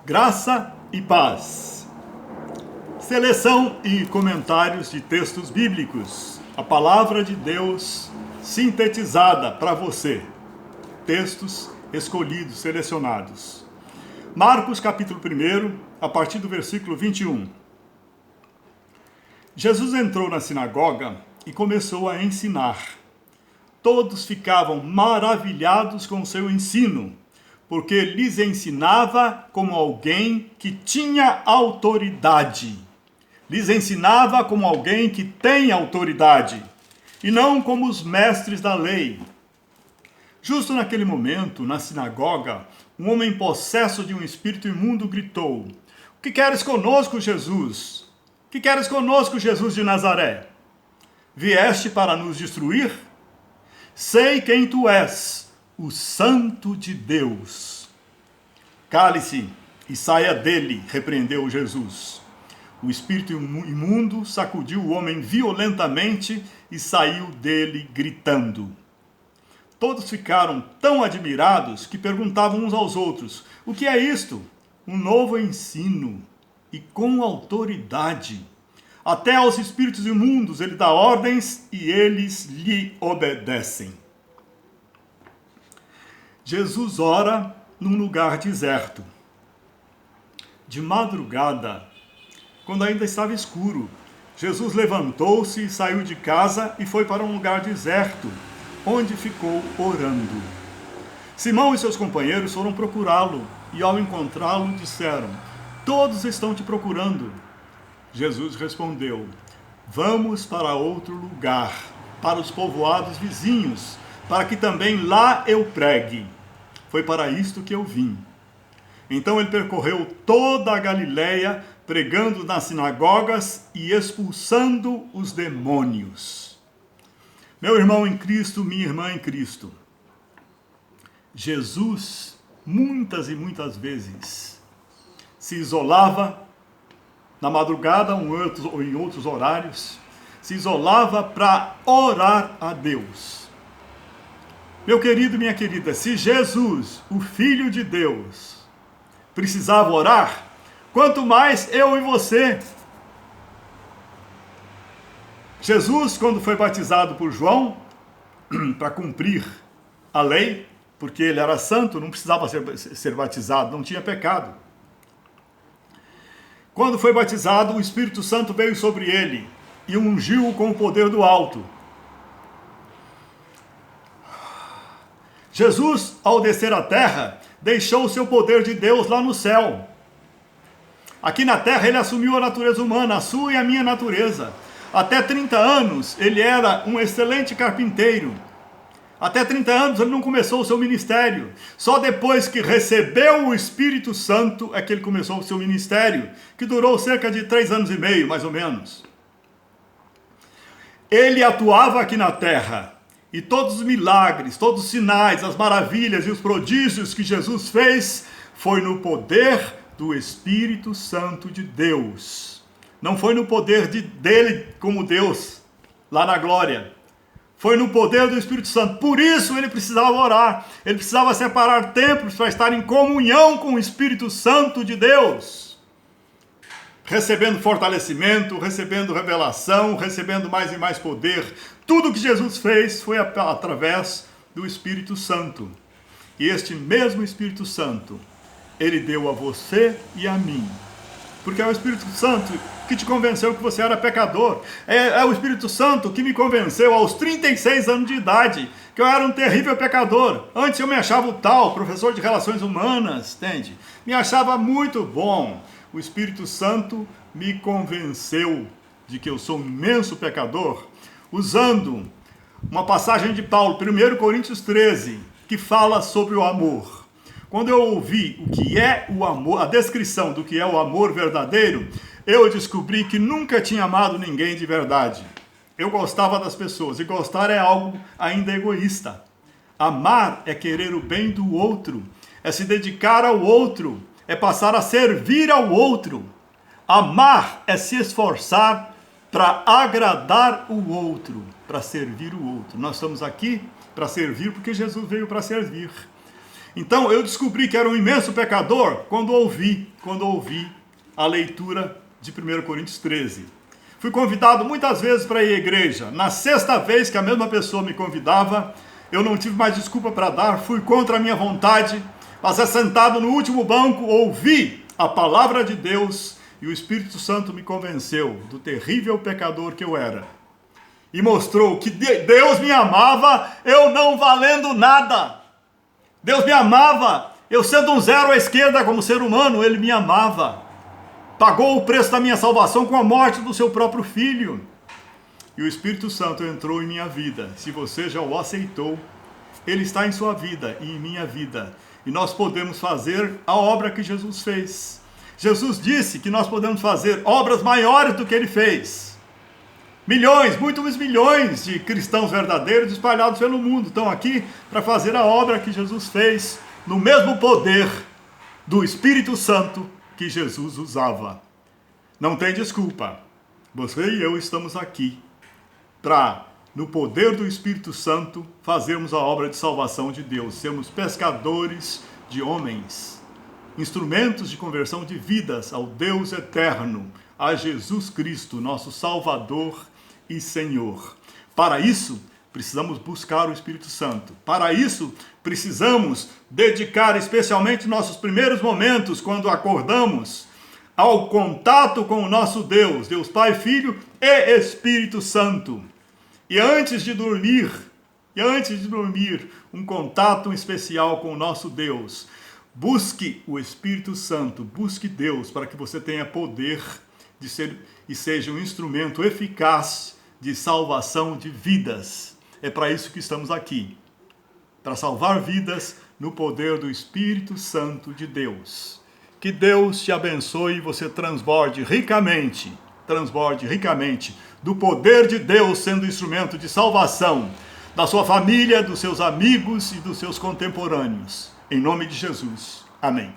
Graça e paz. Seleção e comentários de textos bíblicos. A palavra de Deus sintetizada para você. Textos escolhidos, selecionados. Marcos capítulo 1, a partir do versículo 21. Jesus entrou na sinagoga e começou a ensinar. Todos ficavam maravilhados com o seu ensino, porque lhes ensinava como alguém que tinha autoridade. Lhes ensinava como alguém que tem autoridade, e não como os mestres da lei. Justo naquele momento, na sinagoga, um homem possesso de um espírito imundo gritou: "O que queres conosco, Jesus? O que queres conosco, Jesus de Nazaré? Vieste para nos destruir? Sei quem tu és, o Santo de Deus." "Cale-se e saia dele", repreendeu Jesus. O espírito imundo sacudiu o homem violentamente e saiu dele gritando. Todos ficaram tão admirados que perguntavam uns aos outros: "O que é isto?" "Um novo ensino e com autoridade. Até aos espíritos imundos ele dá ordens e eles lhe obedecem." Jesus ora num lugar deserto. De madrugada, quando ainda estava escuro, Jesus levantou-se e saiu de casa e foi para um lugar deserto, onde ficou orando. Simão e seus companheiros foram procurá-lo e, ao encontrá-lo, disseram: "Todos estão te procurando." Jesus respondeu: "Vamos para outro lugar, para os povoados vizinhos, para que também lá eu pregue. Foi para isto que eu vim." Então ele percorreu toda a Galileia, pregando nas sinagogas e expulsando os demônios. Meu irmão em Cristo, minha irmã em Cristo, Jesus, muitas e muitas vezes, se isolava na madrugada ou em outros horários, se isolava para orar a Deus. Meu querido, minha querida, se Jesus, o Filho de Deus, precisava orar, quanto mais eu e você. Jesus, quando foi batizado por João, para cumprir a lei, porque ele era santo, não precisava ser batizado, não tinha pecado. Quando foi batizado, o Espírito Santo veio sobre ele e ungiu-o com o poder do alto. Jesus, ao descer à terra, deixou o seu poder de Deus lá no céu. Aqui na terra ele assumiu a natureza humana, a sua e a minha natureza. Até 30 anos ele era um excelente carpinteiro. Até 30 anos ele não começou o seu ministério. Só depois que recebeu o Espírito Santo é que ele começou o seu ministério, que durou cerca de 3 anos e meio, mais ou menos. Ele atuava aqui na terra. E todos os milagres, todos os sinais, as maravilhas e os prodígios que Jesus fez foi no poder do Espírito Santo de Deus. Não foi no poder dele como Deus, lá na glória. Foi no poder do Espírito Santo. Por isso ele precisava orar. Ele precisava separar tempos para estar em comunhão com o Espírito Santo de Deus. Recebendo fortalecimento, recebendo revelação, recebendo mais e mais poder. Tudo que Jesus fez foi através do Espírito Santo. E este mesmo Espírito Santo, ele deu a você e a mim. Porque é o Espírito Santo que te convenceu que você era pecador. É o Espírito Santo que me convenceu aos 36 anos de idade que eu era um terrível pecador. Antes eu me achava o tal, professor de relações humanas, entende? Me achava muito bom. O Espírito Santo me convenceu de que eu sou um imenso pecador, usando uma passagem de Paulo, 1 Coríntios 13, que fala sobre o amor. Quando eu ouvi o que é o amor, a descrição do que é o amor verdadeiro, eu descobri que nunca tinha amado ninguém de verdade. Eu gostava das pessoas, e gostar é algo ainda egoísta. Amar é querer o bem do outro, é se dedicar ao outro, é passar a servir ao outro. Amar é se esforçar para agradar o outro, para servir o outro. Nós estamos aqui para servir porque Jesus veio para servir. Então eu descobri que era um imenso pecador quando ouvi a leitura de 1 Coríntios 13. Fui convidado muitas vezes para ir à igreja. Na sexta vez que a mesma pessoa me convidava, eu não tive mais desculpa para dar, fui contra a minha vontade, mas sentado no último banco, ouvi a palavra de Deus e o Espírito Santo me convenceu do terrível pecador que eu era. E mostrou que Deus me amava, eu não valendo nada. Deus me amava, eu sendo um zero à esquerda como ser humano, Ele me amava. Pagou o preço da minha salvação com a morte do seu próprio filho. E o Espírito Santo entrou em minha vida. Se você já o aceitou, Ele está em sua vida e em minha vida. E nós podemos fazer a obra que Jesus fez. Jesus disse que nós podemos fazer obras maiores do que Ele fez. Milhões, muitos milhões de cristãos verdadeiros espalhados pelo mundo estão aqui para fazer a obra que Jesus fez no mesmo poder do Espírito Santo que Jesus usava. Não tem desculpa. Você e eu estamos aqui para, no poder do Espírito Santo, fazermos a obra de salvação de Deus. Sermos pescadores de homens, instrumentos de conversão de vidas ao Deus eterno, a Jesus Cristo, nosso Salvador e Senhor. Para isso, precisamos buscar o Espírito Santo. Para isso, precisamos dedicar especialmente nossos primeiros momentos, quando acordamos, ao contato com o nosso Deus, Deus Pai, Filho e Espírito Santo. E antes de dormir, um contato especial com o nosso Deus. Busque o Espírito Santo, busque Deus, para que você tenha poder de ser e seja um instrumento eficaz de salvação de vidas. É para isso que estamos aqui, para salvar vidas no poder do Espírito Santo de Deus. Que Deus te abençoe e você transborde ricamente do poder de Deus, sendo instrumento de salvação da sua família, dos seus amigos e dos seus contemporâneos. Em nome de Jesus. Amém.